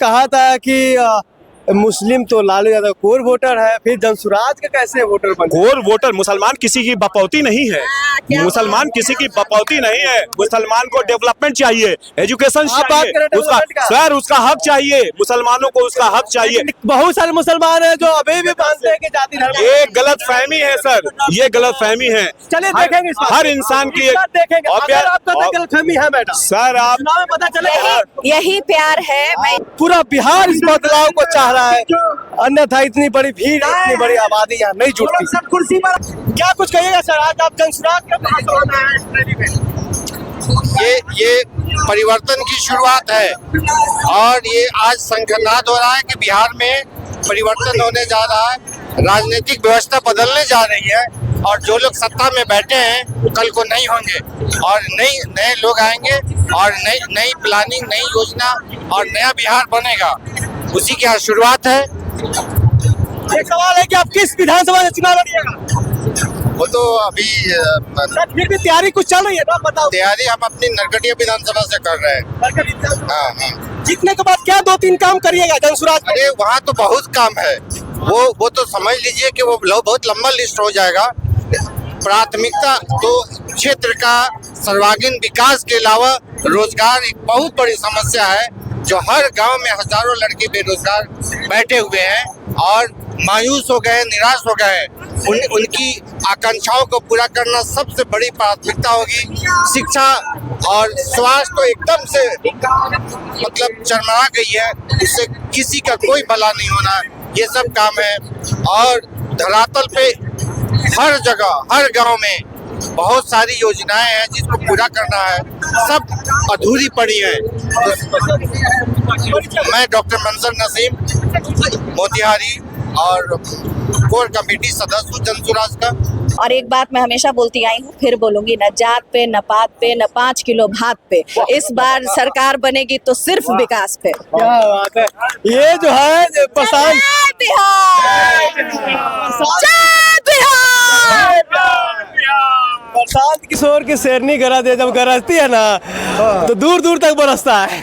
कहा था कि मुस्लिम तो लालू यादव कोर वोटर है, फिर जनसुराज के कैसे वोटर बने? कोर वोटर मुसलमान किसी की बपौती नहीं है, मुसलमान किसी की बपौती नहीं है। मुसलमान को डेवलपमेंट चाहिए, एजुकेशन चाहिए, उसका सर उसका हक चाहिए, मुसलमानों को उसका हक चाहिए। बहुत सारे मुसलमान हैं जो अभी भी मानते हैं कि जाति धर्म। ये गलत फहमी है सर, ये गलत फहमी है। चलिए देखेंगे हर इंसान की देखेंगे। आपका गलत फहमी है मैडम सर, आप चुनाव में पता चलेगा। यही प्यार है। मैं पूरा बिहार इस बदलाव को चाह रहा है, अन्यथा इतनी बड़ी भीड़, इतनी बड़ी आबादी यहाँ नहीं जुटती। कुर्सी पर क्या कुछ कहिएगा सर? आज आप जनसुराज के पास होना है इस रैली में। ये परिवर्तन की शुरुआत है और ये आज संख्यानाद हो रहा है कि बिहार में परिवर्तन होने जा रहा है, राजनीतिक व्यवस्था बदलने जा रही है और जो लोग सत्ता में बैठे हैं कल को नहीं होंगे और नए लोग आएंगे और नई प्लानिंग, नई योजना और नया बिहार बनेगा। उसी की आज शुरुआत है। एक सवाल है कि आप किस विधानसभा से चुनाव लड़िएगा? वो तो अभी फिर भी तैयारी कुछ चल रही है ना, बताओ। तैयारी हम अपनी नरकटिया विधानसभा से कर रहे हैं। हाँ। जीतने के बाद क्या 2-3 काम करिएगा जनसुराज? अरे वहाँ तो बहुत काम है, वो तो समझ लीजिए कि वो बहुत लंबा लिस्ट हो जाएगा। प्राथमिकता तो क्षेत्र का सर्वांगीण विकास के अलावा रोजगार एक बहुत बड़ी समस्या है, जो हर गांव में हजारों लड़के बेरोजगार बैठे हुए हैं और मायूस हो गए, निराश हो गए। उनकी आकांक्षाओं को पूरा करना सबसे बड़ी प्राथमिकता होगी। शिक्षा और स्वास्थ्य तो एकदम से मतलब चरमरा गई है, इससे किसी का कोई भला नहीं होना, ये सब काम है। और धरातल पे हर जगह, हर गांव में बहुत सारी योजनाएं हैं जिसको पूरा करना है, सब अधूरी पड़ी हैं। मैं डॉक्टर मंजर नसीम मोतिहारी और कोर कमेटी सदस्य हूँ जनसुराज का। और एक बात मैं हमेशा बोलती आई हूँ, फिर बोलूंगी, न जात पे, न पात पे, न 5 किलो भात पे। इस बार सरकार बनेगी तो सिर्फ विकास पे। क्या बात है। ये जो है प्रशांत जय बिहार, जय बिहार। प्रशांत किशोर की शेरनी गरज है, जब गरजती है ना तो दूर दूर तक बरसता है।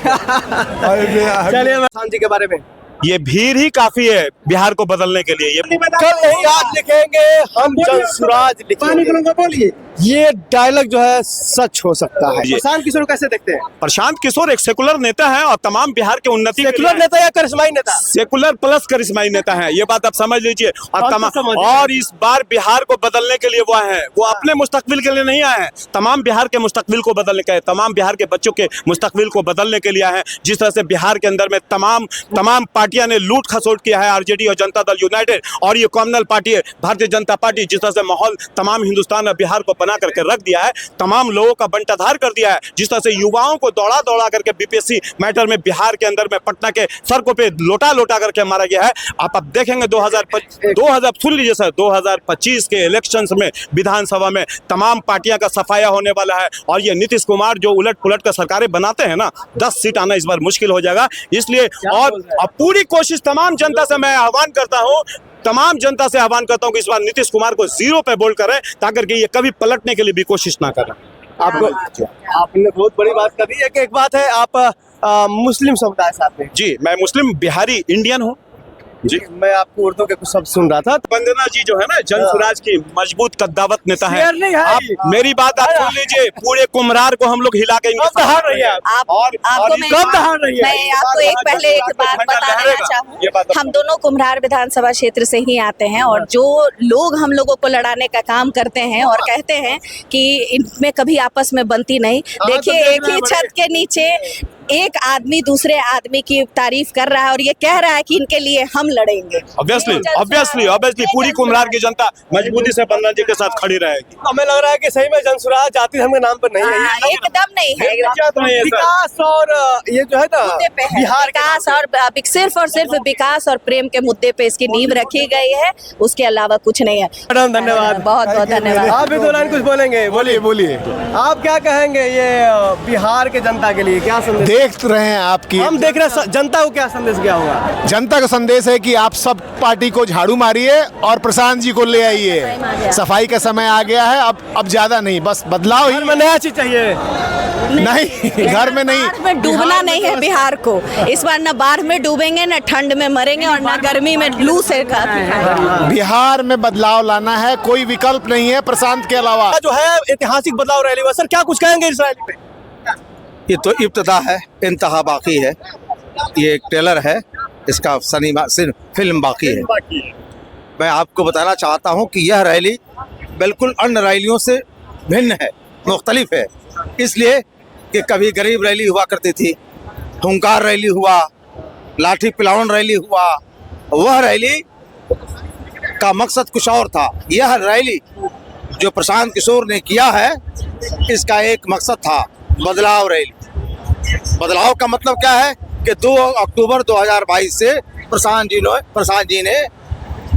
चलिए प्रशांत जी के बारे में, ये भीड़ ही काफी है बिहार को बदलने के लिए। ये कल नहीं आज लिखेंगे हम जनसुराज लिखेंगे। बोलिए, ये डायलॉग जो है सच हो सकता है। प्रशांत किशोर कैसे देखते हैं? प्रशांत किशोर एक सेकुलर नेता है और तमाम बिहार के उन्नति, सेकुलर नेता या करिश्माई नेता? सेकुलर प्लस करिश्माई नेता है, ये बात आप समझ लीजिए। और तमाम और इस बार बिहार को बदलने के लिए वो आए हैं, वो अपने मुस्तकबिल के लिए नहीं आए हैं, तमाम बिहार के मुस्तकबिल को बदलने के, तमाम बिहार के बच्चों के मुस्तकबिल को बदलने के लिए आए हैं। जिस तरह से बिहार के अंदर में तमाम पार्टियां ने लूट खसोट किया है, आरजेडी और जनता दल यूनाइटेड और ये कॉमनल पार्टी है भारतीय जनता पार्टी, जिस तरह से माहौल तमाम हिंदुस्तान और बिहार को बना करके रख दिया है, तमाम लोगों का बंटाधार कर दिया है। जिस तरह से युवाओं को दौड़ा दौड़ा करके बीपीएससी मैटर में बिहार के अंदर में पटना के सड़कों पे लोटा लोटा करके मारा गया है। आप अब देखेंगे 2000 सुन लीजिए सर, 2025 के इलेक्शंस में विधानसभा में तमाम पार्टियां का सफाया होने वाला है और ये नीतीश कुमार जो उलट पुलट कर सरकारें बनाते हैं ना, 10 सीट आना इस बार मुश्किल हो जाएगा। इसलिए और पूरी कोशिश तमाम जनता से मैं आह्वान करता हूं, तमाम जनता से आह्वान करता हूं कि इस बार नीतीश कुमार को 0 पे बोल्ड करें, ताकि ये कभी पलटने के लिए भी कोशिश ना करें। आपको आपने बहुत बड़ी बात कर दी है कि एक बात है आप मुस्लिम समुदाय साथ में। जी, मैं मुस्लिम बिहारी इंडियन हूँ जी। मैं आपको उर्दू के कुछ शब्द सुन रहा था। वंदना जी जो है ना जनसुराज की मजबूत कद्दावत नेता है। आप मेरी बात आप सुन लीजिए, पूरे कुम्हरार को हम लोग हिला के आपको मैं आपको पहले एक बात बताना चाहूँ, हम दोनों कुम्हरार विधानसभा क्षेत्र से ही आते हैं और जो लोग हम लोगों को लड़ाने का काम करते हैं और कहते हैं कि इनमें कभी आपस में बनती नहीं। देखिए, एक ही छत के नीचे एक आदमी दूसरे आदमी की तारीफ कर रहा है और ये कह रहा है कि इनके लिए हम लड़ेंगे। ऑब्वियसली पूरी कुम्हरार की जनता मजबूती से वंदना जी के साथ खड़ी रहेगी। हमें लग रहा है कि सही में जनसुराज जाति धर्म के नाम पर नहीं है। एकदम नहीं है। विकास और ये जो है ना बिहार विकास और सिर्फ विकास और प्रेम के मुद्दे पे इसकी नींव रखी गई है, उसके अलावा कुछ नहीं है। मैडम धन्यवाद, बहुत बहुत धन्यवाद। आप भी 2 लाइन कुछ बोलेंगे? बोलिए। आप क्या कहेंगे ये बिहार के जनता के लिए क्या संदेश देख रहे हैं आपकी? हम देख रहे हैं, जनता को क्या संदेश क्या होगा? जनता का संदेश है कि आप सब पार्टी को झाड़ू मारिए और प्रशांत जी को ले आइए। सफाई का समय आ गया है, अब ज्यादा नहीं, बस बदलाव ही नया चीज चाहिए। नहीं, घर में नहीं। बाढ़ में डूबना नहीं है बिहार को। इस बार न बाढ़ में डूबेंगे, न ठंड में मरेंगे और न गर्मी में लू से बिहार में बदलाव लाना है, कोई विकल्प नहीं है प्रशांत के अलावा। जो है ऐतिहासिक बदलाव रैली हुआ, सर क्या कुछ कहेंगे इस रैली पे? ये तो इब्तिदा है, इंतहा बाकी है। ये एक ट्रेलर है, इसका फिल्म बाकी है। मैं आपको बताना चाहता हूं कि यह रैली बिल्कुल अन्य रैलियों से भिन्न है, मुख्तलिफ है। इसलिए कि कभी गरीब रैली हुआ करती थी, हुंकार रैली हुआ, लाठी पिलावन रैली हुआ, वह रैली का मकसद कुछ और था। यह रैली जो प्रशांत किशोर ने किया है, इसका एक मकसद था बदलाव रैली। बदलाव का मतलब क्या है कि 2 अक्टूबर 2022 से प्रशांत जी ने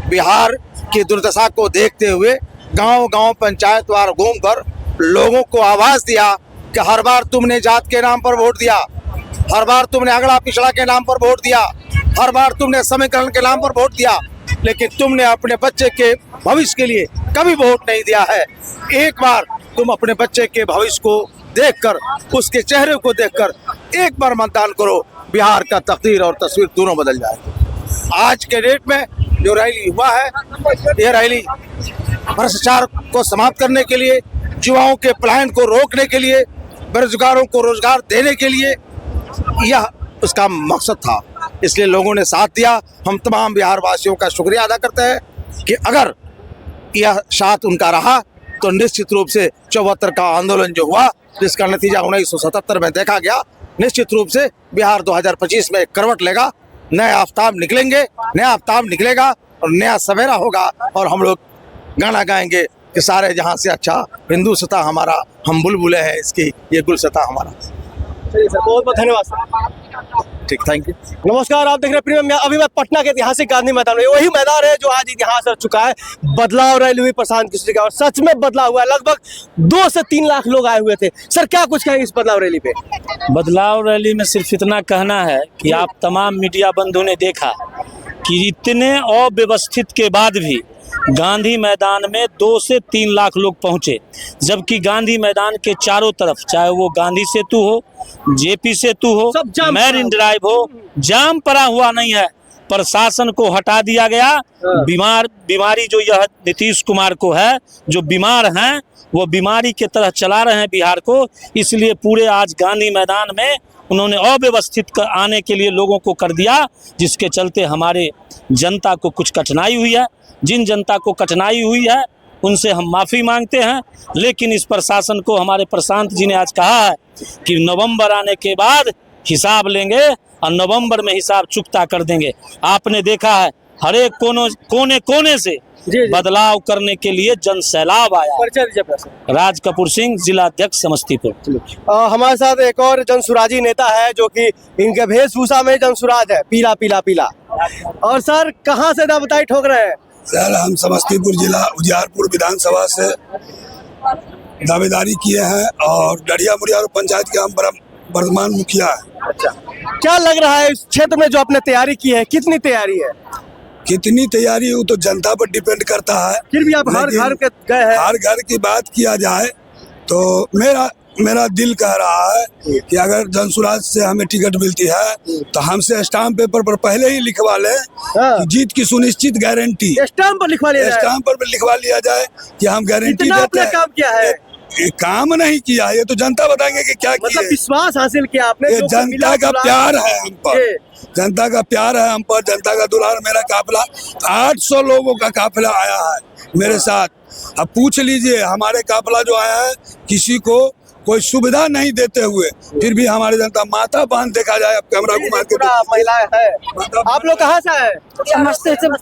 बिहार की दुर्दशा को देखते हुए गांव-गांव पंचायतवार घूमकर लोगों को आवाज दिया कि हर बार तुमने जात के नाम पर वोट दिया, हर बार तुमने अगड़ा पिछड़ा के नाम पर वोट दिया, हर बार तुमने समीकरण के नाम पर वोट दिया, लेकिन तुमने अपने बच्चे के भविष्य के लिए कभी वोट नहीं दिया है। एक बार तुम अपने बच्चे के भविष्य को देखकर, उसके चेहरे को देखकर एक बार मतदान करो, बिहार का तकदीर और तस्वीर दोनों बदल जाएगी। आज के डेट में जो रैली हुआ है, यह रैली भ्रष्टाचार को समाप्त करने के लिए, युवाओं के पलायन को रोकने के लिए, बेरोजगारों को रोजगार देने के लिए यह उसका मकसद था। इसलिए लोगों ने साथ दिया। हम तमाम बिहार वासियों का शुक्रिया अदा करते हैं कि अगर यह साथ उनका रहा तो निश्चित रूप से 74 का आंदोलन जो हुआ, जिसका नतीजा 1977 में देखा गया, निश्चित रूप से बिहार 2025 में एक करवट लेगा, नए आफ्ताब निकलेंगे, नया आफ्ताब निकलेगा और नया सवेरा होगा। और हम लोग गाना गाएंगे कि सारे जहां से अच्छा हिंदू सता हमारा, हम बुलबुले हैं इसकी, ये गुलसता हमारा। चलिए सर, बहुत बहुत धन्यवाद सर। ठीक, थैंक यू। नमस्कार, आप देख रहे हैं प्रीमियम। अभी मैं पटना के ऐतिहासिक गांधी मैदान में, वही मैदान है जो आज इतिहास रच चुका है। बदलाव रैली हुई प्रशांत किशोर का और सच में बदलाव हुआ है। लगभग 2 से 3 लाख लोग आए हुए थे। सर क्या कुछ कहेंगे इस बदलाव रैली पे? बदलाव रैली में सिर्फ इतना कहना है कि आप तमाम मीडिया बंधुओं ने देखा कि इतने अव्यवस्थित के बाद भी गांधी मैदान में 2 से 3 लाख लोग पहुंचे, जबकि गांधी मैदान के चारों तरफ, चाहे वो गांधी सेतु हो, जेपी सेतु हो, मैरिन ड्राइव हो, जाम पड़ा हुआ नहीं है। प्रशासन को हटा दिया गया। बीमारी जो यह नीतीश कुमार को है, जो बीमार हैं, वो बीमारी के तरह चला रहे हैं बिहार को। इसलिए पूरे आज गांधी मैदान में उन्होंने अव्यवस्थित आने के लिए लोगों को कर दिया, जिसके चलते हमारे जनता को कुछ कठिनाई हुई है। जिन जनता को कठिनाई हुई है उनसे हम माफ़ी मांगते हैं, लेकिन इस प्रशासन को हमारे प्रशांत जी ने आज कहा है कि नवंबर आने के बाद हिसाब लेंगे और नवंबर में हिसाब चुकता कर देंगे। आपने देखा है हर एक कोने कोने से बदलाव करने के लिए जन सैलाब आया। राज कपूर सिंह, जिला अध्यक्ष समस्तीपुर। हमारे साथ एक और जनसुराजी नेता है जो कि इनके वेशभूषा में जनसुराज है, पीला पीला पीला। और सर कहाँ से दावताई ठोक रहे हैं? सर हम समस्तीपुर जिला उजियारपुर विधानसभा से दावेदारी किए हैं और डरिया मुड़िया पंचायत के हम वर्तमान मुखिया है। अच्छा, क्या लग रहा है इस क्षेत्र में जो आपने तैयारी की है, कितनी तैयारी है? कितनी तैयारी वो तो जनता पर डिपेंड करता है। फिर भी आप हर घर के गए हैं। हर घर की बात किया जाए तो मेरा दिल कह रहा है कि अगर जनसुराज से हमें टिकट मिलती है तो हमसे स्टाम्प पेपर पर पहले ही लिखवा ले कि जीत की सुनिश्चित गारंटी। स्टाम्प पर लिखवा लिया जाए? स्टाम्प पर लिखवा लिया जाए कि हम गारंटी देते हैं। काम किया है? काम नहीं किया, ये तो जनता बताएंगे कि क्या किया। विश्वास हासिल किया आपने? ये जनता का प्यार है हम पर, जनता का प्यार है हम पर, जनता का दुलार। मेरा काफिला 800 लोगों का काफिला आया है मेरे साथ। अब पूछ लीजिए, हमारे काफिला जो आया है किसी को कोई सुविधा नहीं देते हुए, फिर भी हमारी जनता माथा बांध देखा जाए। अब कैमरा घुमा के महिलाएं है। आप लोग कहाँ से है?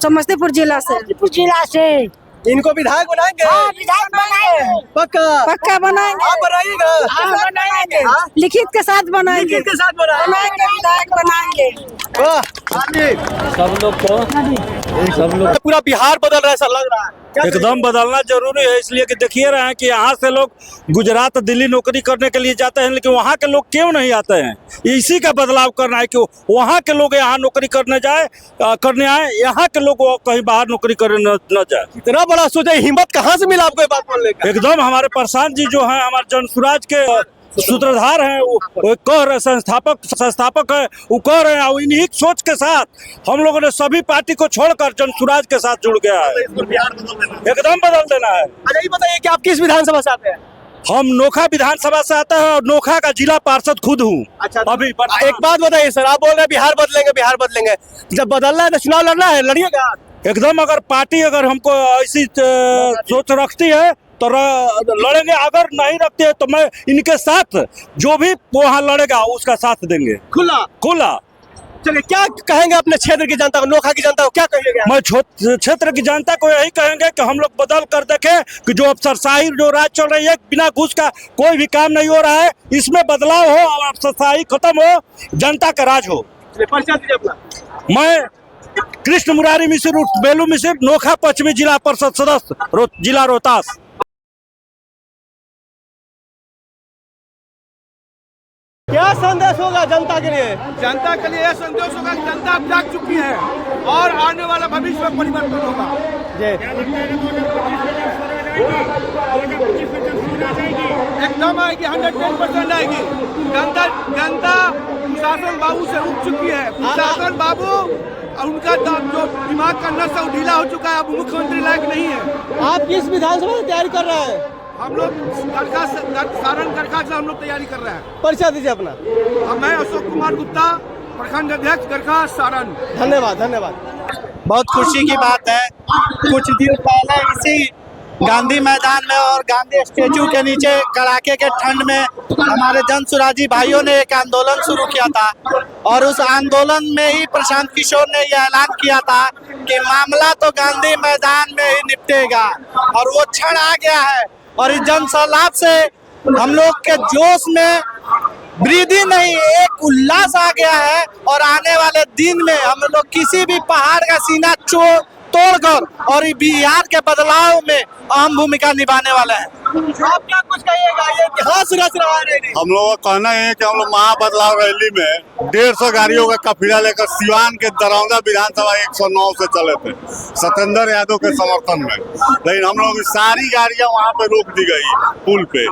समस्तीपुर जिला से। इनको विधायक बनाएंगे? हाँ, विधायक बनाएंगे। पक्का बनाएंगे। आप बनाइएगा? हाँ, बनाएंगे। लिखित के साथ बनाएंगे। लिखित के साथ बनाएंगे। विधायक बनाएंगे। वाह, सब लोग पूरा बिहार बदल रहा है ऐसा लग रहा है। एकदम बदलना जरूरी है, इसलिए कि देखिए रहे हैं कि यहाँ से लोग गुजरात दिल्ली नौकरी करने के लिए जाते हैं, लेकिन वहाँ के लोग क्यों नहीं आते हैं? इसी का बदलाव करना है कि वहाँ के लोग यहाँ नौकरी करने आए, यहाँ के लोग कहीं बाहर नौकरी करने न जाए। इतना बड़ा सोचा, हिम्मत कहाँ से मिला आपको ये बात बोलने का? एकदम हमारे प्रशांत जी जो है, हमारे जनसुराज के सूत्रधार हैं, वो कह रहे संस्थापक है, वो कह रहे हैं। इन्हीं सोच के साथ हम लोगों ने सभी पार्टी को छोड़कर जनसुराज के साथ जुड़ गया है। एकदम बदल देना है। अच्छा ये बताइए कि आप किस विधानसभा से आते हैं? हम नोखा विधानसभा से आते हैं और नोखा का जिला पार्षद खुद हूँ। अच्छा अभी एक बात बताइए सर, आप बोल रहे हैं बिहार बदलेंगे, जब बदलना है तो चुनाव लड़ना है, लड़िएगा? एकदम, अगर पार्टी अगर हमको ऐसी सोच रखती है तो लड़ेंगे, अगर नहीं रखते है तो मैं इनके साथ जो भी वहाँ लड़ेगा उसका साथ देंगे खुला। चलिए, क्या कहेंगे अपने क्षेत्र की जनता को, नोखा की जनता को क्या कहिएगा? मैं क्षेत्र की जनता को यही कहेंगे कि हम लोग बदल कर देखें कि जो अफसरशाही जो राज चल रही है, बिना घूस का कोई भी काम नहीं हो रहा है, इसमें बदलाव हो और अफसरशाही खत्म हो, जनता का राज हो। मैं कृष्ण मुरारी मिश्र बेलू मिश्र, नोखा पश्चिमी जिला परिषद सदस्य, जिला रोहतास। क्या संदेश होगा जनता के लिए? जनता के लिए यह संदेश होगा कि जनता अब जाग चुकी है और आने वाला भविष्य में परिवर्तन होगा। एकदम आएगी, 110% आएगी। जनता शासन बाबू से उठ चुकी है। शासन बाबू और उनका जो दिमाग का नस ढीला हो चुका है, अब मुख्यमंत्री लायक नहीं है। आप किस विधानसभा में तैयारी कर रहे हैं? हम लोग सारण गरखा से हम लोग तैयारी कर रहे हैं। परिचय दीजिए अपना। मैं अशोक कुमार गुप्ता, प्रखंड अध्यक्ष गरखा सारण। धन्यवाद। बहुत खुशी की बात है। कुछ दिन पहले इसी गांधी मैदान में और गांधी स्टेचू के नीचे कड़ाके के ठंड में हमारे जनसुराजी भाइयों ने एक आंदोलन शुरू किया था और उस आंदोलन में ही प्रशांत किशोर ने यह ऐलान किया था कि मामला तो गांधी मैदान में ही निपटेगा, और वो क्षण आ गया है। और इस जन सैलाब से हम लोग के जोश में वृद्धि नहीं, एक उल्लास आ गया है। और आने वाले दिन में हम लोग किसी भी पहाड़ का सीना तोड़कर और बिहार के बदलाव में अहम भूमिका निभाने वाले हैं। आप क्या कुछ कहिएगा? ये इतिहास रच रहा है। हम लोगों का कहना है कि हम लोग महाबदलाव रैली में 150 गाड़ियों का काफिला लेकर सिवान के दरौंदा विधानसभा 109 से चले थे सत्येंद्र यादव के समर्थन में, लेकिन हम लोगों की सारी गाड़ियां वहां पे रोक दी गई पुल पे।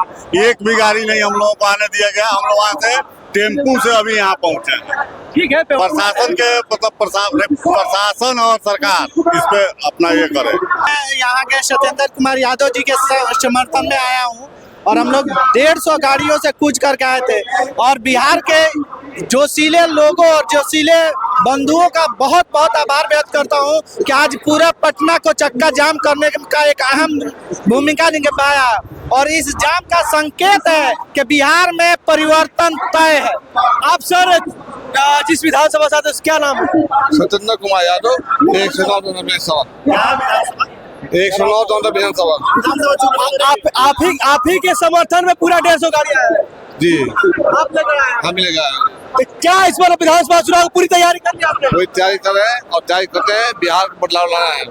एक भी गाड़ी नहीं हम लोगों को आने दिया गया। हम लोग वहां से टेम्पू से अभी यहाँ पहुंचे हैं। ठीक है, प्रशासन के मतलब प्रशासन और सरकार इस पे अपना ये करे। मैं यहाँ के सत्येंद्र कुमार यादव जी के समर्थन में आया हूँ और हम लोग 150 गाड़ियों से कूच करके आए थे। और बिहार के जोशीले लोगों और जोशीले बंधुओं का बहुत बहुत आभार व्यक्त करता हूँ कि आज पूरा पटना को चक्का जाम करने का एक अहम भूमिका निभाया। और इस जाम का संकेत है कि बिहार में परिवर्तन तय है। आप सर जिस विधानसभा से आते हैं, क्या नाम है? सत्येंद्र कुमार यादव, 109 विधानसभा। आप ही के समर्थन में पूरा 150 गाड़ी आया है जी, आप लेकर आए हैं। हम लेकर आए। तो क्या इस बार विधानसभा चुनाव की पूरी तैयारी कर ली आपने? कोई तैयारी कर रहे हैं और तैयारी करते हैं। बिहार को बदलाव लाना है।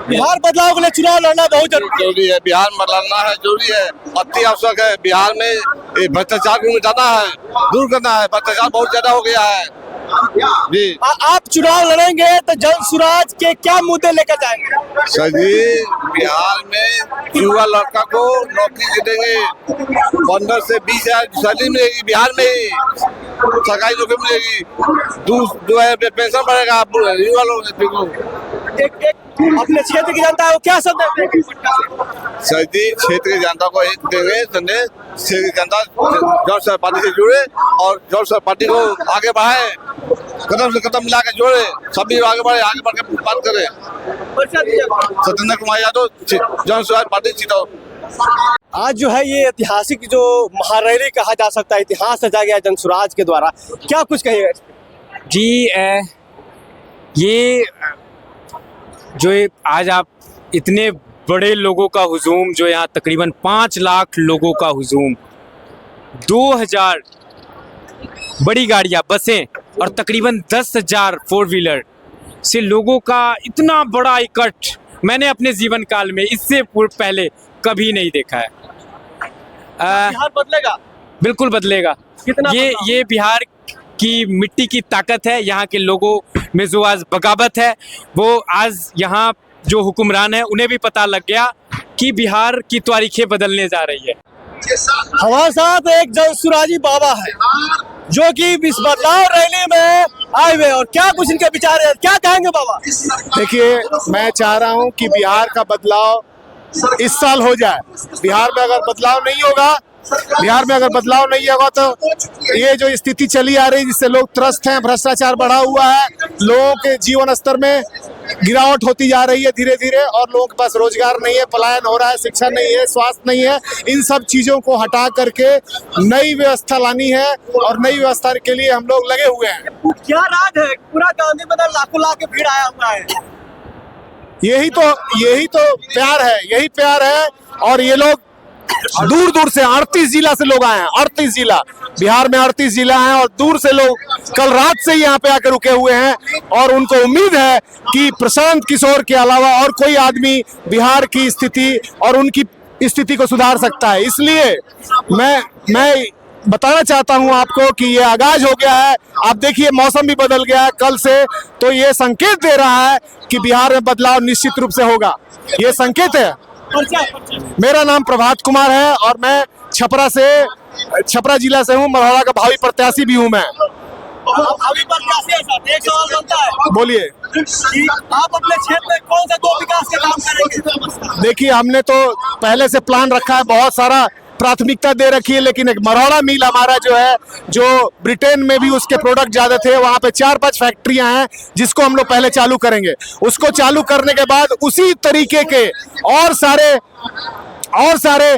बिहार बदलाव के लिए चुनाव लड़ना बहुत जरूरी है। बिहार में बदलना है, जरूरी है, अति आवश्यक है। बिहार में भ्रष्टाचार को मिटाना है, दूर करना है। भ्रष्टाचार बहुत ज्यादा हो गया है जी। आप चुनाव लड़ेंगे तो जनसुराज के क्या मुद्दे लेकर जाएंगे? सर जी, बिहार में युवा लड़का को नौकरी देंगे, 15 से 20 हजार सैलरी मिलेगी। बिहार में ही सरकारी नौकरी मिलेगी। जो है पेंशन बढ़ेगा युवा लोग को। अपने क्षेत्र की जनता को क्या संदेश देंगे? सर जी, क्षेत्र की जनता को एक देंगे संदेश, क्षेत्र की जनता जन पार्टी से जुड़े और जन पार्टी को आगे बढ़ाए, कदम से कदम मिला के जोड़े, सभी आगे बढ़े, आगे बढ़ के बात करें। सत्येंद्र कुमार यादव, जन पार्टी चितौड़। आज जो है ये ऐतिहासिक जो महारैली कहा जा सकता है, इतिहास रचा गया जनसुराज के द्वारा, क्या कुछ कहिएगा? जी, ये जो आज आप इतने बड़े लोगों का हुजूम, जो यहाँ तकरीबन 5 लाख लोगों का हुजूम, 2000 बड़ी गाड़ियाँ, बसें और तकरीबन 10,000 4 व्हीलर से लोगों का इतना बड़ा इकट्ठ मैंने अपने जीवन काल में इससे पहले कभी नहीं देखा है। बिहार बदलेगा? बिल्कुल बदलेगा। ये बिहार की मिट्टी की ताकत है। यहाँ के लोगों में जो आज बगावत है, वो आज यहाँ जो हुक्मरान है उन्हें भी पता लग गया कि बिहार की तारीखें बदलने जा रही है। हमारे साथ एक जनसुराजी बाबा है जो कि इस बदलाव रैली में आए हुए, और क्या कुछ इनके विचार है, क्या कहेंगे बाबा? देखिए, मैं चाह रहा हूं कि बिहार का बदलाव इस साल हो जाए। बिहार में अगर बदलाव नहीं होगा तो ये जो स्थिति चली आ रही जिससे लोग त्रस्त हैं, भ्रष्टाचार बढ़ा हुआ है, लोगों के जीवन स्तर में गिरावट होती जा रही है धीरे धीरे, और लोगों के पास रोजगार नहीं है, पलायन हो रहा है, शिक्षा नहीं है, स्वास्थ्य नहीं है। इन सब चीजों को हटा करके नई व्यवस्था लानी है, और नई व्यवस्था के लिए हम लोग लगे हुए हैं। क्या राज है, पूरा गांधी मैदान लाखों लाख भीड़ आया हुआ है। यही तो प्यार है। और ये लोग दूर दूर से 38 जिला से लोग आए हैं। 38 जिला, बिहार में 38 जिला हैं, और दूर से लोग कल रात से यहाँ पे आकर रुके हुए हैं, और उनको उम्मीद है कि प्रशांत किशोर के अलावा और कोई आदमी बिहार की स्थिति और उनकी स्थिति को सुधार सकता है। इसलिए मैं बताना चाहता हूं आपको कि ये आगाज हो गया है। आप देखिए, मौसम भी बदल गया है कल से, तो ये संकेत दे रहा है कि बिहार में बदलाव निश्चित रूप से होगा। ये संकेत है। मेरा नाम प्रभात कुमार है और मैं छपरा जिला से हूँ। मरहौरा का भावी प्रत्याशी भी हूँ मैं। भावी प्रत्याशी है साहब, एक सवाल बनता है, बोलिए। आप अपने क्षेत्र में कौन सा 2 विकास के काम करेंगे? देखिए, हमने तो पहले से प्लान रखा है, बहुत सारा प्राथमिकता दे रखी है, लेकिन एक मरहौरा मिल हमारा जो है, जो ब्रिटेन में भी उसके प्रोडक्ट ज्यादा थे, वहां पे 4-5 फैक्ट्रियां हैं जिसको हम लोग पहले चालू करेंगे। उसको चालू करने के बाद उसी तरीके के और सारे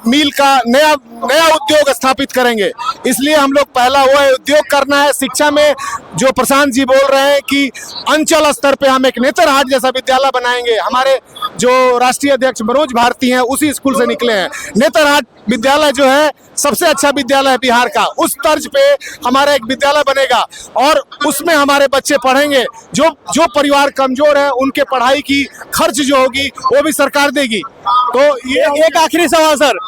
मिल का नया उद्योग स्थापित करेंगे। इसलिए हम लोग पहला वो है उद्योग करना है। शिक्षा में जो प्रशांत जी बोल रहे हैं कि अंचल स्तर पे हम एक नेतरहाट जैसा विद्यालय बनाएंगे, हमारे जो राष्ट्रीय अध्यक्ष मनोज भारती हैं उसी स्कूल से निकले हैं। नेतरहाट विद्यालय जो है सबसे अच्छा विद्यालय है बिहार का, उस तर्ज पे हमारा एक विद्यालय बनेगा और उसमें हमारे बच्चे पढ़ेंगे। जो परिवार कमजोर है उनके पढ़ाई की खर्च जो होगी वो भी सरकार देगी। तो ये एक आखिरी सवाल सर,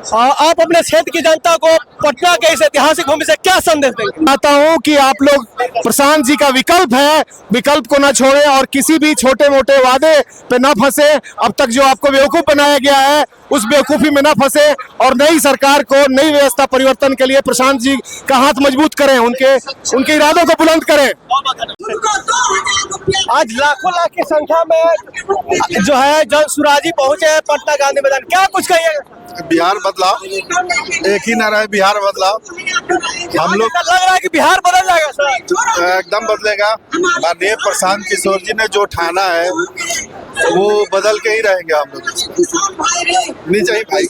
आप अपने क्षेत्र की जनता को पटना के इस ऐतिहासिक भूमि से क्या संदेश देंगे? चाहता हूँ कि आप लोग प्रशांत जी का विकल्प है, विकल्प को न छोड़े और किसी भी छोटे मोटे वादे पे न फंसे। अब तक जो आपको बेवकूफ बनाया गया है उस बेवकूफी में न फंसे और नई सरकार को, नई व्यवस्था परिवर्तन के लिए प्रशांत जी का हाथ मजबूत करें, उनके इरादों को बुलंद करें। आज लाखों लाख की संख्या में जो है जनसुराजी पहुंचे हैं पटना गांधी मैदान, क्या कुछ कहिएगा? बिहार बदलाव, एक ही नारा है, बिहार बदलाव। हम लोग लग रहा है कि बिहार बदल जाएगा सर। एकदम बदलेगा। माननीय प्रशांत किशोर जी ने जो ठाना है वो बदल के ही रहेंगे हम लोग। नहीं चाहिए भाई।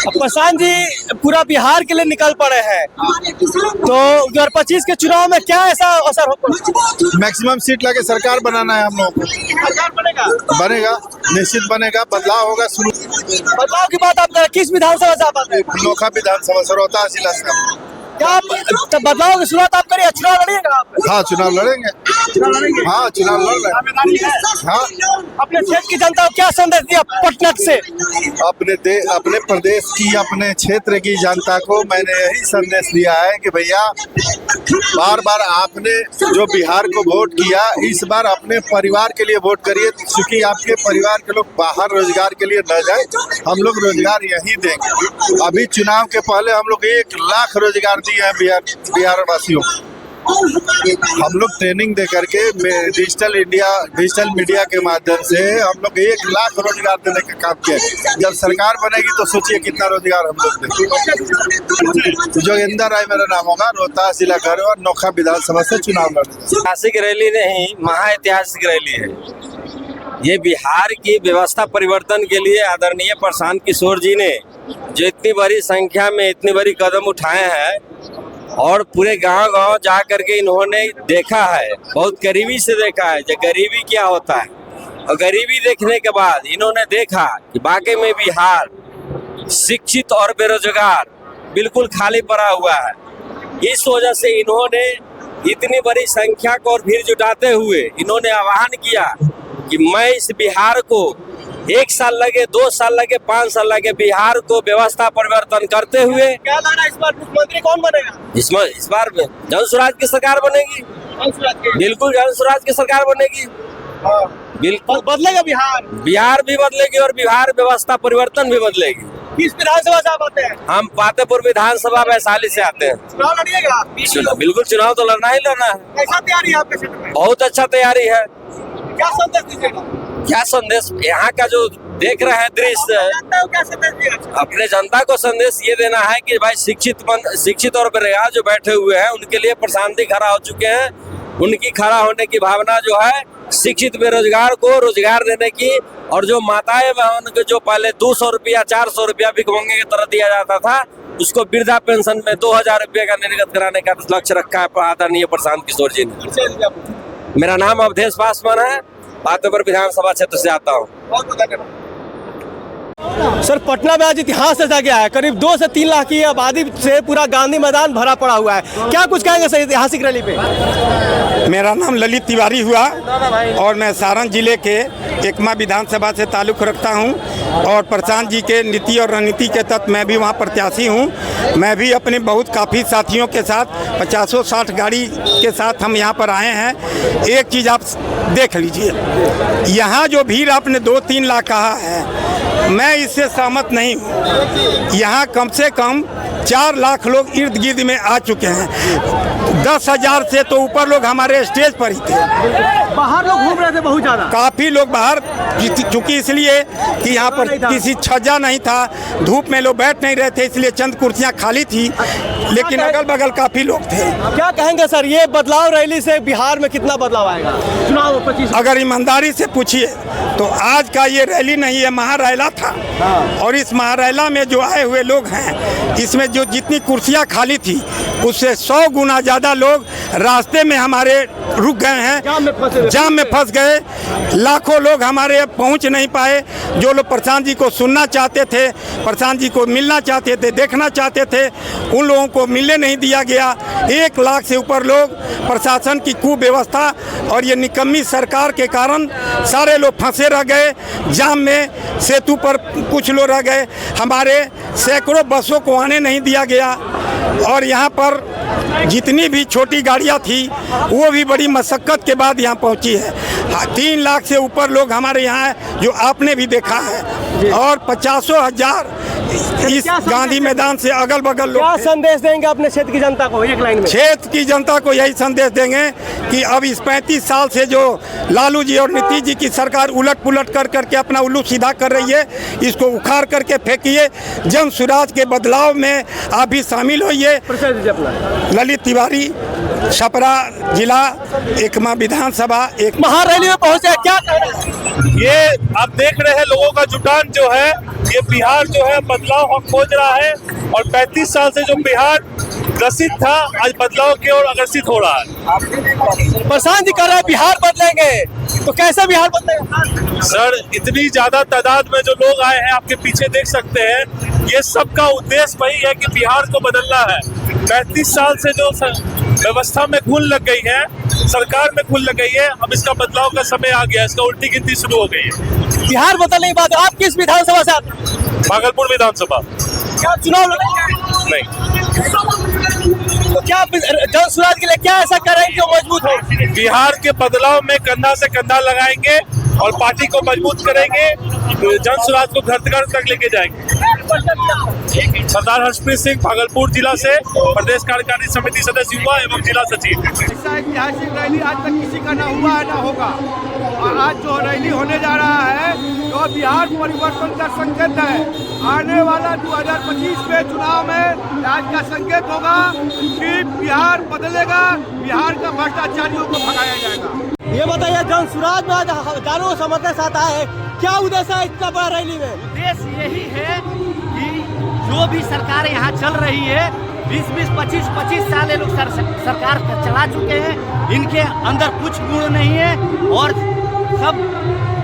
प्रशांत जी पूरा बिहार के लिए निकल पड़े हैं, तो 2025 के चुनाव में क्या ऐसा असर होगा? मैक्सिमम सीट लाके सरकार बनाना है हम लोगों को। सरकार बनेगा, निश्चित बनेगा, बदलाव होगा। बदलाव की बात आप करें, किस विधानसभा से आप आते हैं? नोखा विधानसभा से, रोहतास जिला से। क्या आप बदलाव की शुरुआत आप करिए? चुनाव लड़िएगा आप? हाँ, चुनाव लड़ेंगे। हाँ, चुनाव लड़ रहे हैं। हाँ, अपने क्षेत्र की जनता को क्या संदेश दिया पटना से? अपने प्रदेश की, अपने क्षेत्र की जनता को मैंने यही संदेश दिया है कि भैया बार बार आपने जो बिहार को वोट किया, इस बार अपने परिवार के लिए वोट करिए, क्योंकि आपके परिवार के लोग बाहर रोजगार के लिए न जाए, हम लोग रोजगार यहीं देंगे। अभी चुनाव के पहले हम लोग 1 लाख रोजगार दिए हैं बिहार वासियों। हम लोग ट्रेनिंग दे करके डिजिटल मीडिया के माध्यम से हम लोग 1 लाख रोजगार देने का काम किया। जब सरकार बनेगी तो सोचिए कितना रोजगार हम लोग देंगे। जोगिंदर राय मेरा नाम होगा, रोहतास जिला घर और नोखा विधानसभा से चुनाव लड़ेंगे। ऐतिहासिक रैली नहीं, महाऐतिहासिक रैली है। ये बिहार की व्यवस्था परिवर्तन के लिए आदरणीय प्रशांत किशोर जी ने जो इतनी बड़ी संख्या में इतनी बड़ी कदम उठाए हैं और पूरे गांव जा करके इन्होंने देखा है, बहुत करीबी से देखा है जो गरीबी क्या होता है, और गरीबी देखने के बाद इन्होंने देखा कि वाकई में बिहार शिक्षित और बेरोजगार बिल्कुल खाली पड़ा हुआ है। इस वजह से इन्होंने इतनी बड़ी संख्या को और भीड़ जुटाते हुए इन्होंने आह्वान किया कि मैं इस बिहार को 1 साल लगे, 2 साल लगे, 5 साल लगे, बिहार को व्यवस्था परिवर्तन करते हुए। क्या लग रहा है इस बार मुख्यमंत्री कौन बनेगा? इस बार जनसुराज की सरकार बनेगी। बिल्कुल जनसुराज की सरकार बनेगी। बिल्कुल बदलेगा बिहार भी बदलेगी और बिहार व्यवस्था परिवर्तन भी बदलेगी। किस विधानसभा से आप आते हैं? हम पातेपुर विधानसभा वैशाली से आते हैं। चुनाव लड़िएगा? बिल्कुल चुनाव तो लड़ना ही लड़ना है। कैसा तैयारी है आपके क्षेत्र में? बहुत अच्छा तैयारी है। क्या संदेश दीजिएगा? क्या संदेश यहाँ का जो देख रहे हैं दृश्य, क्या संदेश दिएगा? अपने जनता को संदेश ये देना है कि भाई शिक्षित और बेरोजगार जो बैठे हुए हैं उनके लिए प्रशांति खड़ा हो चुके हैं। उनकी खड़ा होने की भावना जो है, शिक्षित बेरोजगार को रोजगार देने की, और जो माताएं बहन को जो पहले 200 रुपया 400 रुपया भिखमंगे की तरह दिया जाता था, उसको वृद्धा पेंशन में 2000 रुपये का निर्गत कराने का लक्ष्य रखा है आदरणीय प्रशांत किशोर जी ने। मेरा नाम अवधेश पासवान है, पातेपुर विधानसभा क्षेत्र से आता हूँ। बहुत बहुत धन्यवाद। सर, पटना में आज इतिहास रचा गया है। करीब 2 से 3 लाख की आबादी से पूरा गांधी मैदान भरा पड़ा हुआ है। क्या कुछ कहेंगे सर ऐतिहासिक रैली पे? मेरा नाम ललित तिवारी हुआ और मैं सारण जिले के एकमा विधानसभा से ताल्लुक़ रखता हूं और प्रशांत जी के नीति और रणनीति के तहत मैं भी वहां प्रत्याशी हूं। मैं भी अपने काफ़ी साथियों के साथ 50-60 गाड़ी के साथ हम यहां पर आए हैं। एक चीज़ आप देख लीजिए, यहाँ जो भीड़ आपने 2-3 लाख कहा है, मैं इससे सहमत नहीं हूँ। यहाँ कम से कम 4 लाख लोग इर्द गिर्द में आ चुके हैं। 10,000 से तो ऊपर लोग हमारे स्टेज पर ही थे। बाहर लोग घूम रहे थे बहुत ज़्यादा। काफ़ी लोग बाहर, चूँकि इसलिए कि यहाँ पर किसी छज्जा नहीं था, धूप में लोग बैठ नहीं रहे थे, इसलिए चंद कुर्सियाँ खाली थी, लेकिन अगल बगल काफ़ी लोग थे। क्या कहेंगे सर, ये बदलाव रैली से बिहार में कितना बदलाव आएगा चुनाव 25? अगर ईमानदारी से पूछिए तो आज का ये रैली नहीं है, महारैला था। और इस महारैला में जो आए हुए लोग हैं, इसमें जो जितनी कुर्सियाँ खाली थी उससे 100 गुना ज़्यादा लोग रास्ते में हमारे रुक गए हैं, जाम में फंस गए। लाखों लोग हमारे पहुंच नहीं पाए। जो लोग प्रशांत जी को सुनना चाहते थे, प्रशांत जी को मिलना चाहते थे, देखना चाहते थे, उन लोगों को मिलने नहीं दिया गया। 1 लाख से ऊपर लोग प्रशासन की कुव्यवस्था और ये निकम्मी सरकार के कारण सारे लोग फंसे रह गए जाम में। सेतु पर कुछ लोग रह गए। हमारे सैकड़ों बसों को आने नहीं दिया गया और यहाँ पर जितनी भी छोटी गाड़ियाँ थी वो भी बड़ी मशक्क़त के बाद यहाँ पहुँची है। 3 लाख से ऊपर लोग हमारे यहाँ है, जो आपने भी देखा है, और 50,000 इस गांधी मैदान से अगल बगल लोग। क्या संदेश देंगे अपने क्षेत्र की जनता को एक लाइन में? क्षेत्र की जनता को यही संदेश देंगे कि अब इस 35 साल से जो लालू जी और नीतीश जी की सरकार उलट पुलट कर करके अपना उल्लू सीधा कर रही है, इसको उखाड़ करके फेंकिए। जन स्वराज के बदलाव में आप भी शामिल होइए। ललित तिवारी, छपरा जिला, एकमा विधानसभा। एक महारैली में पहुंचे, क्या ये आप देख रहे हैं लोगों का जुटान जो है, ये बिहार जो है बदलाव हम खोज रहा है और 35 साल से जो बिहार ग्रसित था, आज बदलाव की ओर अग्रसित हो रहा है। प्रशांत जी कह रहे हैं बिहार बदलेंगे, तो कैसे बिहार बदलेगा सर? इतनी ज्यादा तादाद में जो लोग आए हैं, आपके पीछे देख सकते हैं, ये सबका उद्देश्य वही है कि बिहार को बदलना है। 35 साल से जो व्यवस्था में घुन लग गई है, सरकार में घुन लग गई है, अब इसका बदलाव का समय आ गया, इसका उल्टी गिनती शुरू हो गई है। बिहार बदलने के बाद आप किस विधानसभा से आते हैं? भागलपुर विधानसभा। क्या चुनाव लड़ेंगे? नहीं। तो क्या जन स्वराज के लिए क्या ऐसा करेंगे जो मजबूत हो? बिहार के बदलाव में कंधा से कंधा लगाएंगे और पार्टी को मजबूत करेंगे, जन स्वराज को घर तक लेके जाएंगे। सरदार हर्षप्रीत सिंह, भागलपुर जिला से प्रदेश कार्यकारिणी समिति सदस्य हुआ एवं जिला सचिव। ऐसा ऐतिहासिक रैली आज तक किसी का ना हुआ है ना होगा, और आज जो रैली होने जा रहा है तो बिहार परिवर्तन का संकेत है। आने वाला 2025 में चुनाव में आज का संकेत होगा कि बिहार बदलेगा, बिहार का भ्रष्टाचारियों को भगाया जाएगा। ये बताइए, जन स्वराज में आज हजारों समर्थक साथ आए हैं, क्या उद्देश्य है इतना बड़ा रैली में? उद्देश्य यही है कि जो भी सरकार यहाँ चल रही है, 20-20, 25-25 साल ये लोग सरकार चला चुके हैं, इनके अंदर कुछ गुण नहीं है और सब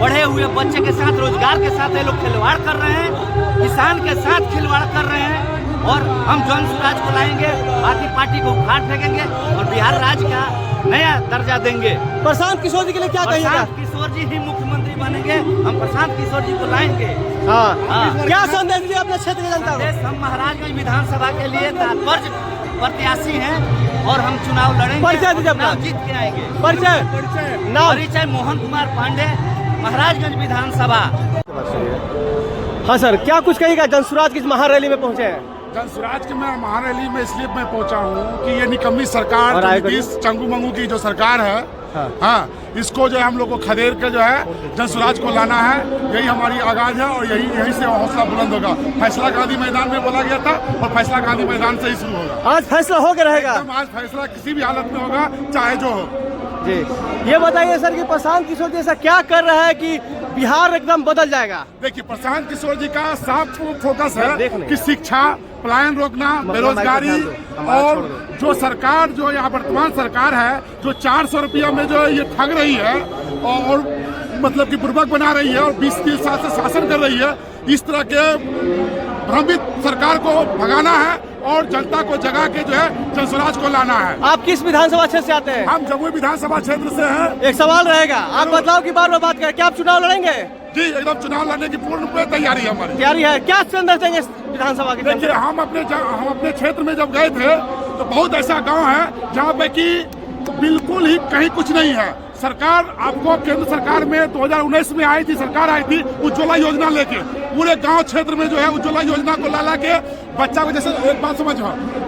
बढ़े हुए बच्चे के साथ, रोजगार के साथ ये लोग खिलवाड़ कर रहे हैं, किसान के साथ खिलवाड़ कर रहे हैं। और हम जन स्वराज को लाएंगे, बाकी पार्टी को उखाड़ फेंकेंगे और बिहार राज्य का नया दर्जा देंगे। प्रशांत किशोर जी के लिए क्या कहिएगा? प्रशांत किशोर जी ही मुख्यमंत्री बनेंगे, हम प्रशांत किशोर जी को लाएंगे। क्या संदेश दीजिए अपने क्षेत्र की जनता को? हम महाराजगंज विधानसभा के लिए तात्पर्य प्रत्याशी हैं और हम चुनाव लड़ेंगे, चुनाव जीत के आएंगे। परिचय मोहन कुमार पांडे, महाराजगंज विधानसभा। हाँ सर, क्या कुछ कहिएगा, जनसुराज की इस महारैली में पहुंचे हैं? जनसुराज की मैं महारैली में इसलिए मैं पहुंचा हूँ कि ये निकम्मी सरकार, नीतीश चंगू मंगू की जो सरकार है, हाँ, इसको जो है हम लोग को खदेड़ के जो है जनसुराज को लाना है। यही हमारी आगाज है और यही से हौसला बुलंद होगा। फैसला गांधी मैदान में बोला गया था और फैसला गांधी मैदान से ही शुरू होगा। आज फैसला हो के रहेगा? आज फैसला किसी भी हालत में होगा, चाहे जो हो। जी, ये बताइए सर कि प्रशांत किशोर जी ऐसा क्या कर रहा है कि बिहार एकदम बदल जाएगा? देखिए, प्रशांत किशोर जी का साफ फोकस है कि शिक्षा, पलायन रोकना, बेरोजगारी, और जो सरकार जो यहाँ वर्तमान सरकार है जो 400 रुपया में जो ये ठग रही है और मतलब कि बुर्बक बना रही है और 20-30 साल से शासन कर रही है, इस तरह के भ्रमित सरकार को भगाना है और जनता को जगा के जो है जनसुराज को लाना है। आप किस विधानसभा क्षेत्र से आते हैं? हम जमुई विधानसभा क्षेत्र से हैं। एक सवाल रहेगा, आप बदलाव की बार बात करें, क्या आप चुनाव लड़ेंगे? जी, एकदम चुनाव लड़ने की पूर्ण तैयारी है हमारी। तैयारी है, क्या संदेश देंगे विधानसभा की? देखिए, हम अपने क्षेत्र में जब गए थे तो बहुत ऐसा गाँव है जहाँ पे की बिल्कुल ही कहीं कुछ नहीं है। सरकार आपको केंद्र सरकार में 2019 में आई थी, सरकार आई थी उज्ज्वला योजना लेके, पूरे गांव क्षेत्र में जो है उज्ज्वला योजना को ला के बच्चा को, जैसे एक बात समझो,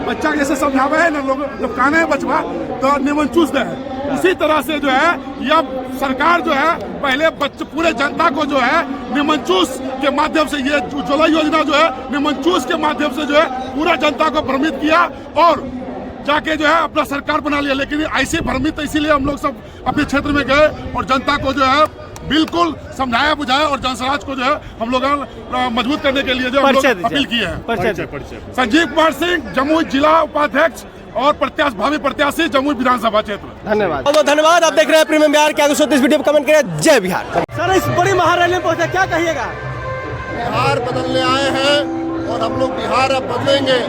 बच्चा को जैसे समझावे है ना लोग, जब काने है बचवा तो निमन चूस दे है, उसी तरह से जो है यह सरकार जो है पहले पूरे जनता को जो है निमनचूस के माध्यम से, ये उज्ज्वला योजना जो है निमनचूस के माध्यम से जो है पूरा जनता को भ्रमित किया और जाके जो है अपना सरकार बना लिया। लेकिन ऐसे भ्रमित इसीलिए हम लोग सब अपने क्षेत्र में गए और जनता को जो है बिल्कुल समझाया बुझाया और जनसुराज को जो है हम लोग मजबूत करने के लिए जो हम लोग अपील किए हैं। संजीव कुमार सिंह, जमुई जिला उपाध्यक्ष और भावी प्रत्याशी, जमुई विधानसभा क्षेत्र। धन्यवाद, बहुत धन्यवाद। आप देख रहे हैं प्रीमियम बिहार। क्या कुछ इस वीडियो में कमेंट करें। जय बिहार। सर, इस बड़ी महारैली में पहुंचे, क्या कहिएगा? बिहार बदलने आए हैं और हम लोग बिहार अब बदलेंगे।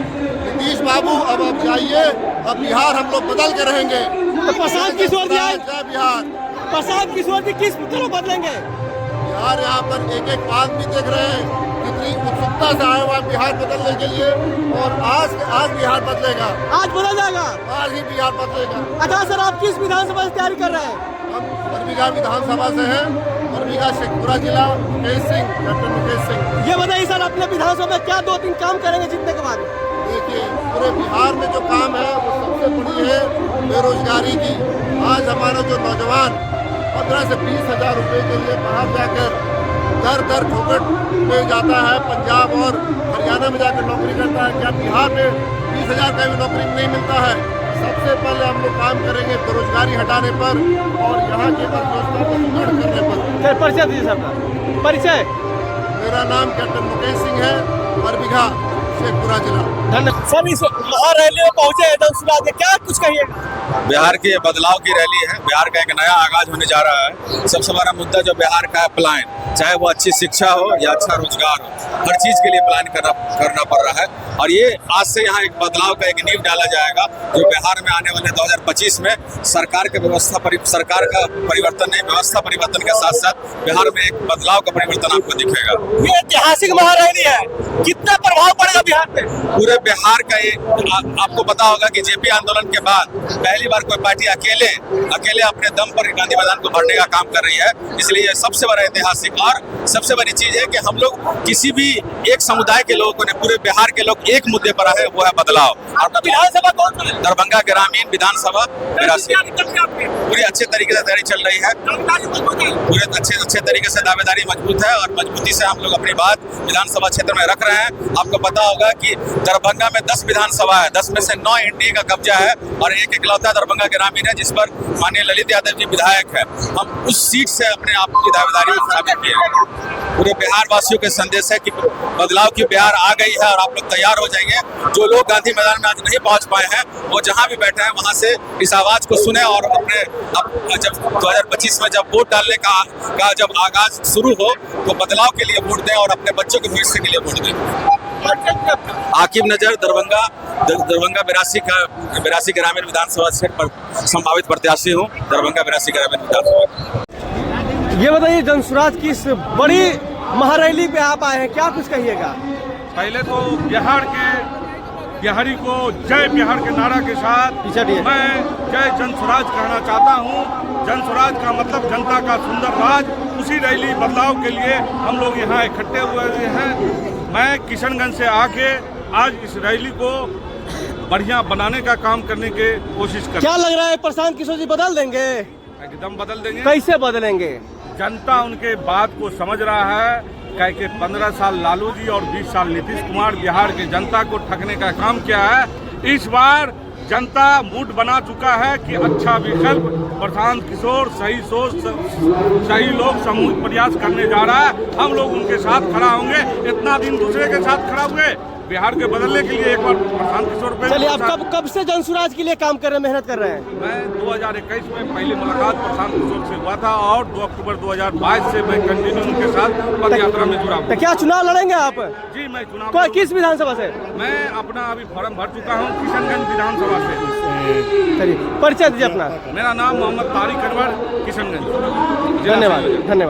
नीतीश बाबू अब आप जाइए, अब बिहार हम लोग बदल के रहेंगे। तो प्रशांत किशोर जी आए, जय बिहार। प्रशांत किशोर जी किस तरह बदलेंगे बिहार? यहाँ पर एक एक आदमी देख रहे हैं कितनी उत्सुकता से आया हुआ बिहार बदलने के लिए, और आज बिहार बदलेगा, आज बदल जाएगा, आज ही बिहार बदलेगा। अच्छा सर, आप किस विधानसभा से तैयारी कर रहे हैं? हम बरबीघा विधानसभा से हैं, बरबीघा शेखपुरा जिला, मुकेश सिंह, कैप्टन मुकेश सिंह। ये बताइए सर, अपने विधानसभा में क्या 2-3 काम करेंगे जीतने के बाद? देखिए, पूरे बिहार में जो काम है वो सबसे बड़ी है बेरोजगारी की। आज हमारा जो नौजवान 15 से 20 हजार रुपये के लिए बाहर जाकर दर ठोकर में जाता है, पंजाब और हरियाणा में जाकर नौकरी करता है, क्या बिहार में 20 हजार का भी नौकरी नहीं मिलता है? सबसे पहले हम लोग काम करेंगे बेरोजगारी हटाने पर और यहाँ की अर्थव्यवस्था को सुदृढ़ करने पर। परिचय दीजिए सबका। परिचय? मेरा नाम कैप्टन मुकेश सिंह है, बरबीघा शेखपुरा जिला। धन्यवाद। सर, इस महारैली में पहुंचे हैं जनसुराज, क्या कुछ कहिए? बिहार की बदलाव की रैली है। बिहार का एक नया आगाज होने जा रहा है। सबसे बड़ा मुद्दा जो बिहार का है पलायन, चाहे वो अच्छी शिक्षा हो या अच्छा रोजगार हो, हर चीज के लिए प्लान करना पड़ रहा है। और ये आज से यहाँ एक बदलाव का एक नींव डाला जाएगा जो बिहार में आने वाले 2025 में सरकार का परिवर्तन नहीं, व्यवस्था परिवर्तन के साथ साथ बिहार में एक बदलाव का परिवर्तन आपको दिखेगा। ये ऐतिहासिक महारैली है, कितना प्रभाव पड़ेगा बिहार पे? पूरे बिहार का ये आपको पता होगा कि जेपी आंदोलन के बाद पहली बार कोई पार्टी अकेले अपने दम पर गांधी मैदान को भरने का काम कर रही है। इसलिए ये सबसे बड़ा ऐतिहासिक और सबसे बड़ी चीज है कि हम लोग किसी भी एक समुदाय के लोगों ने, पूरे बिहार के लोग एक मुद्दे पर आए, वो है बदलाव। और विधानसभा कौन सा? दरभंगा ग्रामीण विधानसभा पूरी अच्छे तरीके से तैयारी चल रही है। पूरे अच्छे तरीके से दावेदारी मजबूत है और मजबूती से हम लोग अपनी बात विधानसभा क्षेत्र में रख रहे हैं। आपको पता होगा कि दरभंगा में 10 विधानसभा है, 10 में से 9 एनडीए का कब्जा है और एक इकलौता दरभंगा ग्रामीण है जिस पर माननीय ललित यादव जी विधायक है। हम उस सीट से अपने आप की दावेदारी साबित किए हैं। पूरे बिहार वासियों के संदेश है कि बदलाव की बिहार आ गई है और आप लोग तैयार हो जाइए। जो लोग गांधी मैदान में आज नहीं पहुंच पाए हैं वो जहां भी बैठे हैं वहां से इस आवाज को सुने और अपने जब 2025 में जब वोट डालने का जब आगाज शुरू हो तो बदलाव के लिए वोट दें और अपने बच्चों के भविष्य के लिए वोट दें। आकिब नजर, दरभंगा 82 ग्रामीण विधानसभा सीट पर संभावित प्रत्याशी हूँ, दरभंगा 82 ग्रामीण विधानसभा। ये बताइए, जनसुराज की इस बड़ी महारैली पे आप आए हैं, क्या कुछ कहिएगा? पहले तो बिहार के बिहारी को जय बिहार के नारा के साथ मैं जय जन स्वराज कहना चाहता हूँ। जन स्वराज का मतलब जनता का सुंदर राज। उसी रैली बदलाव के लिए हम लोग यहाँ इकट्ठे हुए हैं। मैं किशनगंज से आके आज इस रैली को बढ़िया बनाने का काम करने की कोशिश कर। क्या लग रहा है प्रशांत किशोर जी बदल देंगे? एकदम बदल देंगे। कैसे बदलेंगे? जनता उनके बात को समझ रहा है। कह के 15 साल लालू जी और 20 साल नीतीश कुमार बिहार के जनता को ठगने का काम किया है। इस बार जनता मूड बना चुका है कि अच्छा विकल्प प्रशांत किशोर सही सोच सही लोग सामूहिक प्रयास करने जा रहा है। हम लोग उनके साथ खड़ा होंगे। इतना दिन दूसरे के साथ खड़ा हुए बिहार के बदलने के लिए एक बार प्रशांत किशोर पे। चलिए, आप कब से जन स्वराज के लिए काम कर रहे हैं, मेहनत कर रहे हैं? मैं 2021 में पहली मुलाकात प्रशांत किशोर से हुआ था और 2 अक्टूबर 2022 से मैं कंटिन्यू उनके साथ पद यात्रा में जुड़ा हूँ। तो क्या चुनाव लड़ेंगे आप? जी, मैं चुनाव किस विधानसभा से? मैं अपना अभी फॉर्म भर चुका हूँ किशनगंज विधानसभा से। चलिए, परिचय दीजिए अपना। मेरा नाम मोहम्मद तारिक अनवर, किशनगंज। धन्यवाद।